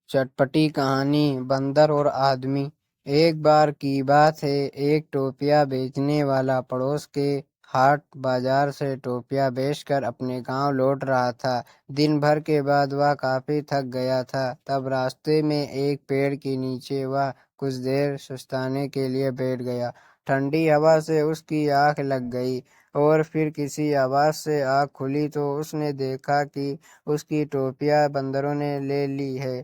चटपटी कहानी बंदर और आदमी। एक बार की बात है, एक टोपिया बेचने वाला पड़ोस के हाट बाजार से टोपिया बेचकर अपने गांव लौट रहा था। दिन भर के बाद वह काफी थक गया था। तब रास्ते में एक पेड़ के नीचे वह कुछ देर सुस्ताने के लिए बैठ गया। ठंडी हवा से उसकी आंख लग गई और फिर किसी आवाज से आंख खुली तो उसने देखा कि उसकी टोपिया बंदरों ने ले ली है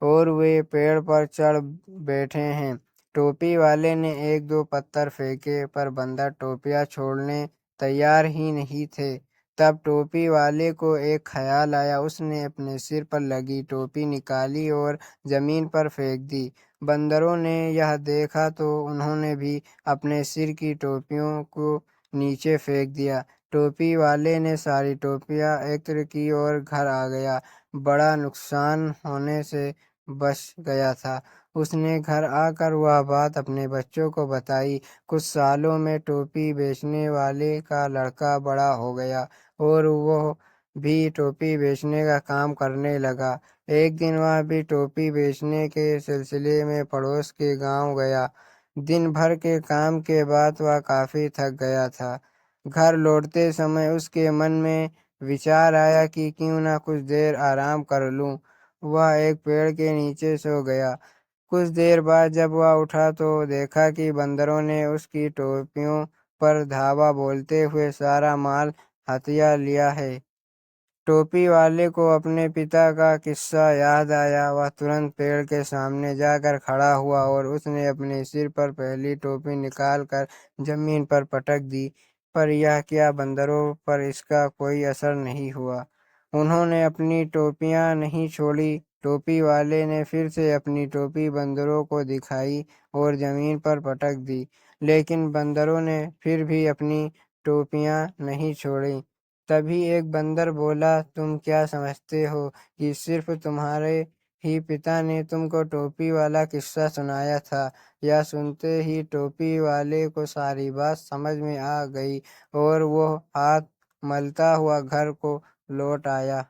और वे पेड़ पर चढ़ बैठे हैं। टोपी वाले ने एक दो पत्थर फेंके पर बंदर टोपिया छोड़ने तैयार ही नहीं थे। तब टोपी वाले को एक ख्याल आया। उसने अपने सिर पर लगी टोपी निकाली और जमीन पर फेंक दी। बंदरों ने यह देखा तो उन्होंने भी अपने सिर की टोपियों को नीचे फेंक दिया। टोपी वाले ने सारी टोपियां एकत्र की और घर आ गया। बड़ा नुकसान होने से बच गया था। उसने घर आकर वह बात अपने बच्चों को बताई। कुछ सालों में टोपी बेचने वाले का लड़का बड़ा हो गया और वो भी टोपी बेचने का काम करने लगा। एक दिन वह भी टोपी बेचने के सिलसिले में पड़ोस के गांव गया। दिन भर के काम के बाद वह काफी थक गया था। घर लौटते समय उसके मन में विचार आया कि क्यों ना कुछ देर आराम कर लूं। वह एक पेड़ के नीचे सो गया। कुछ देर बाद जब वह उठा तो देखा कि बंदरों ने उसकी टोपियों पर धावा बोलते हुए सारा माल हथिया लिया है। टोपी वाले को अपने पिता का किस्सा याद आया। वह तुरंत पेड़ के सामने जाकर खड़ा हुआ और उसने अपने सिर पर पहली टोपी निकाल कर जमीन पर पटक दी। पर यह क्या, बंदरों पर इसका कोई असर नहीं हुआ। उन्होंने अपनी टोपियां नहीं छोड़ी। टोपी वाले ने फिर से अपनी टोपी बंदरों को दिखाई और जमीन पर पटक दी, लेकिन बंदरों ने फिर भी अपनी टोपियां नहीं छोड़ी। तभी एक बंदर बोला, तुम क्या समझते हो कि सिर्फ तुम्हारे ही पिता ने तुमको टोपी वाला किस्सा सुनाया था? यह सुनते ही टोपी वाले को सारी बात समझ में आ गई और वो हाथ मलता हुआ घर को लौट आया।